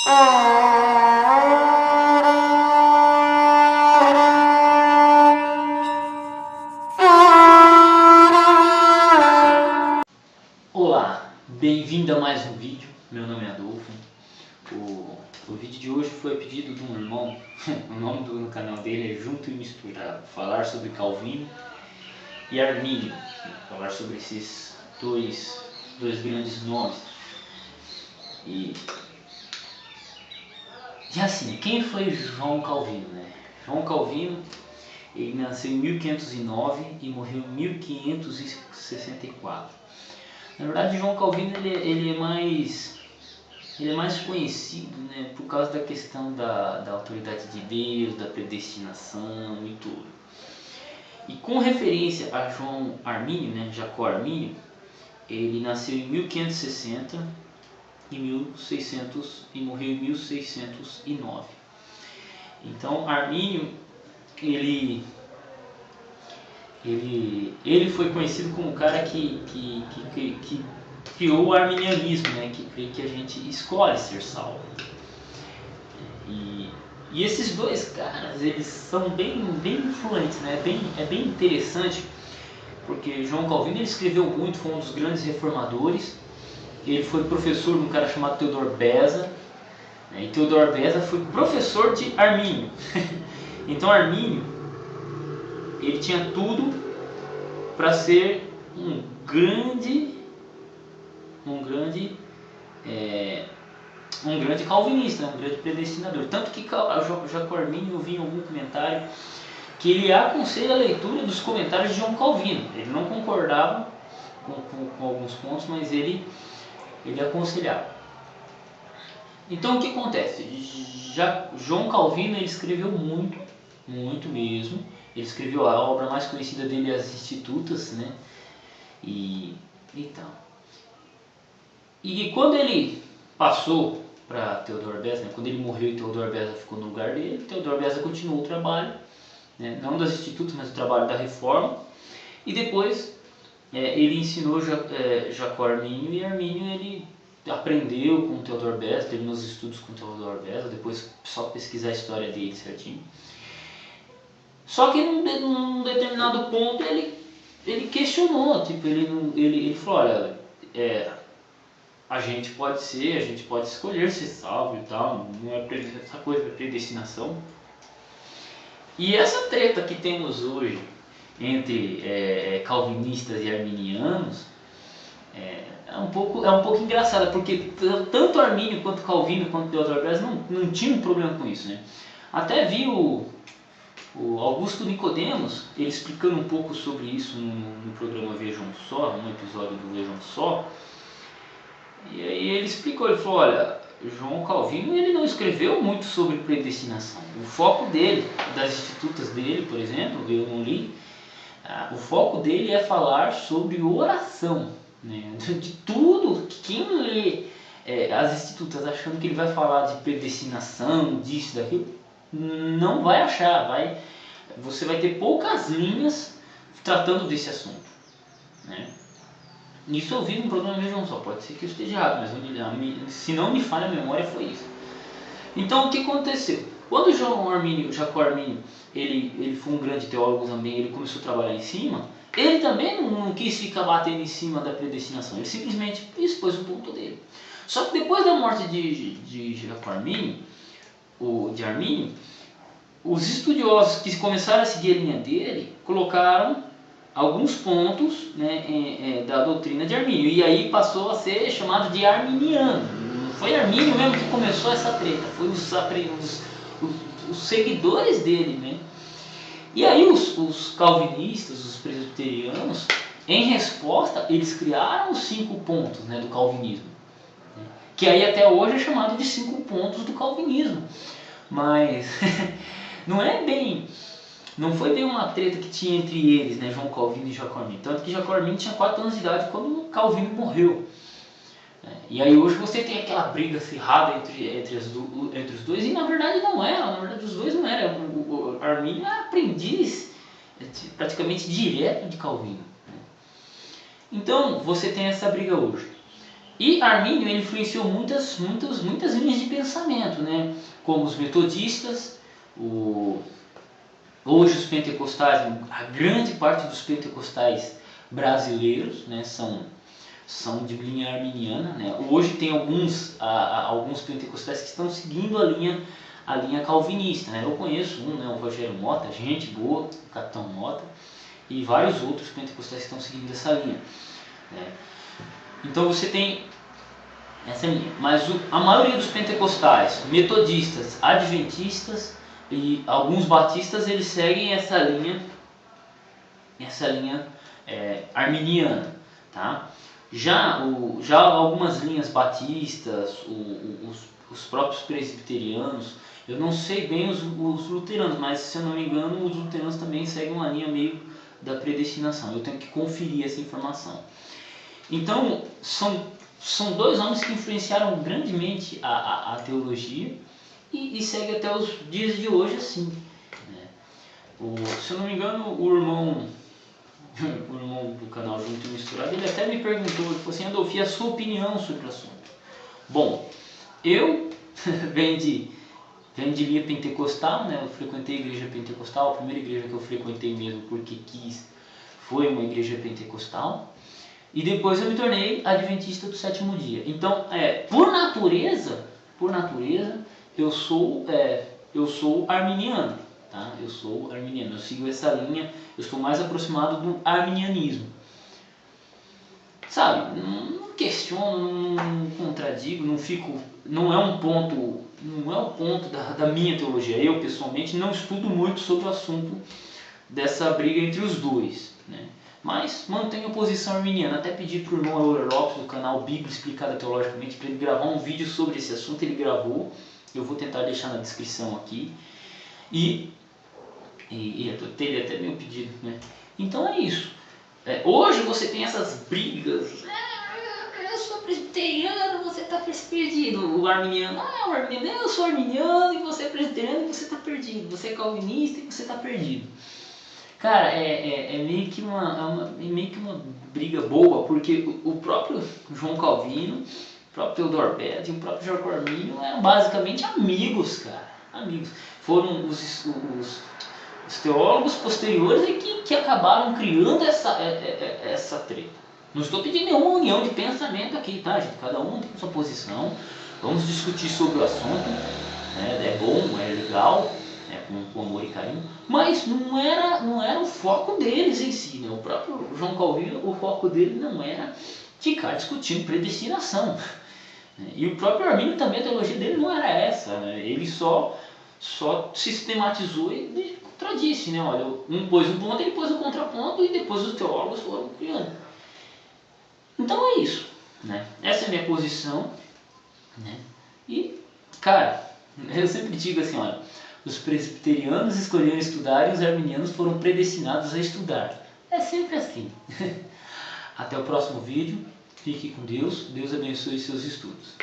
Olá, bem-vindo a mais um vídeo. Meu nome é Adolfo. O vídeo de hoje foi a pedido de um irmão. O nome do canal dele é Junto e Misturado. Falar sobre Calvino e Armínio. Falar sobre esses dois grandes nomes. E assim, quem foi João Calvino, né? João Calvino, ele nasceu em 1509 e morreu em 1564. Na verdade, João Calvino ele é mais conhecido, né, por causa da questão da autoridade de Deus, da predestinação e tudo. E com referência a João Armínio, né, Jacó Armínio, ele nasceu em 1560 e morreu em 1609. Então Armínio ele foi conhecido como o cara que criou o arminianismo, né, que crê que a gente escolhe ser salvo. E esses dois caras, eles são bem influentes, né? É bem interessante, porque João Calvino ele escreveu muito, foi um dos grandes reformadores. Ele foi professor de um cara chamado Teodor Beza, né? E Teodor Beza foi professor de Armínio. Então Armínio, ele tinha tudo para ser um grande calvinista, um grande predestinador. Tanto que Jacó Armínio, eu vi em algum comentário que ele aconselha a leitura dos comentários de João Calvino. Ele não concordava com alguns pontos, mas ele aconselhava. Então o que acontece? João Calvino ele escreveu muito mesmo. Ele escreveu a obra mais conhecida dele, As Institutas, né? E quando ele passou para Teodor Beza, né, quando ele morreu e Teodor Beza ficou no lugar dele, Teodor Beza continuou o trabalho, né, não das Institutas, mas o trabalho da Reforma, e depois ele ensinou Jacó Armínio, e Armínio ele aprendeu com Teodor Beza, terminou os estudos com Teodor Beza, depois só pesquisar a história dele certinho. Só que num determinado ponto ele questionou, tipo, ele falou, olha, a gente pode escolher ser salvo e tal, não é essa coisa da predestinação. E essa treta que temos hoje entre calvinistas e arminianos é um pouco engraçada, porque tanto Armínio quanto Calvino quanto Teodor Beza não tinham um problema com isso, né? Até vi o Augusto Nicodemos, ele explicando um pouco sobre isso no programa Vejam Só, num episódio do Vejam Só. E aí ele explicou, ele falou, olha, João Calvino ele não escreveu muito sobre predestinação. O foco dele, das institutas dele, por exemplo, eu não li, o foco dele é falar sobre oração, né? De tudo, quem lê as institutas achando que ele vai falar de predestinação, disso, daquilo, não vai achar, você vai ter poucas linhas tratando desse assunto, né? Isso eu vi num programa Vejam Só, pode ser que eu esteja errado, mas se não me falha a memória foi isso. Então o que aconteceu? Quando Jacó Armínio, ele foi um grande teólogo também, ele começou a trabalhar em cima, ele também não quis ficar batendo em cima da predestinação, ele simplesmente expôs o ponto dele. Só que depois da morte de Jacó Armínio, de Armínio, os estudiosos que começaram a seguir a linha dele colocaram alguns pontos, né, da doutrina de Armínio, e aí passou a ser chamado de arminiano. Não foi Armínio mesmo que começou essa treta, foi os seguidores dele, né? E aí os calvinistas, os presbiterianos, em resposta, eles criaram os 5 pontos, né, do calvinismo, né? Que aí até hoje é chamado de 5 pontos do calvinismo, mas não foi bem uma treta que tinha entre eles, né, João Calvino e Jacó Armínio. Tanto que Jacó Armínio tinha 4 anos de idade quando Calvino morreu. E aí hoje você tem aquela briga acirrada entre os dois, e na verdade não era, na verdade os dois não eram. O Armínio é aprendiz praticamente direto de Calvino. Então você tem essa briga hoje. E Armínio ele influenciou muitas linhas de pensamento, né? Como os metodistas, hoje os pentecostais, a grande parte dos pentecostais brasileiros, né, são de linha arminiana, né? Hoje tem alguns pentecostais que estão seguindo a linha calvinista, né? Eu conheço um, né, o Rogério Mota, gente boa, o Capitão Mota, e vários outros pentecostais que estão seguindo essa linha, né? Então você tem essa linha, mas a maioria dos pentecostais, metodistas, adventistas e alguns batistas, eles seguem essa linha arminiana, tá? Já algumas linhas batistas, os próprios presbiterianos, eu não sei bem os luteranos, mas se eu não me engano os luteranos também seguem uma linha meio da predestinação. Eu tenho que conferir essa informação. Então são dois homens que influenciaram grandemente a teologia e segue até os dias de hoje assim, né? Se eu não me engano o irmão do canal Junto e Misturado, ele até me perguntou, ele falou assim: Adolfo, e a sua opinião sobre o assunto? Bom, eu venho de linha pentecostal, né? Eu frequentei a igreja pentecostal, a primeira igreja que eu frequentei mesmo porque quis foi uma igreja pentecostal, e depois eu me tornei adventista do sétimo dia. Então, por natureza, eu sou arminiano, tá? Eu sou arminiano, eu sigo essa linha, eu estou mais aproximado do arminianismo. Sabe, não questiono, não contradigo, não é um ponto da minha teologia. Eu, pessoalmente, não estudo muito sobre o assunto dessa briga entre os dois, né? Mas mantenho a posição arminiana. Até pedi para o irmão Euler Lopes, do canal Bíblia Explicada Teologicamente, para ele gravar um vídeo sobre esse assunto. Ele gravou, eu vou tentar deixar na descrição aqui. E ele até meu pedido, né? Então é isso. Hoje você tem essas brigas. Eu sou presbiteriano, você está perdido. O arminiano, eu sou arminiano e você é presbiteriano e você está perdido. Você é calvinista e você está perdido. Cara, é meio que uma briga boa, porque o próprio João Calvino, o próprio Theodor Beza e o próprio Jacob Arminio eram basicamente amigos, cara. Amigos. Foram os teólogos posteriores que acabaram criando essa treta. Não estou pedindo nenhuma união de pensamento aqui, tá, gente? Cada um tem sua posição. Vamos discutir sobre o assunto, né? É bom, é legal, com amor e carinho, mas não era o foco deles em si, né? O próprio João Calvino, o foco dele não era ficar discutindo predestinação. E o próprio Arminio também, a teologia dele não era essa, né? Ele só sistematizou e contradisse, né? Olha, um pôs um ponto, ele pôs um contraponto e depois os teólogos foram criando. Então é isso, né? Essa é a minha posição, né? E, cara, eu sempre digo assim, olha, os presbiterianos escolheram estudar e os arminianos foram predestinados a estudar. É sempre assim. Até o próximo vídeo. Fique com Deus. Deus abençoe seus estudos.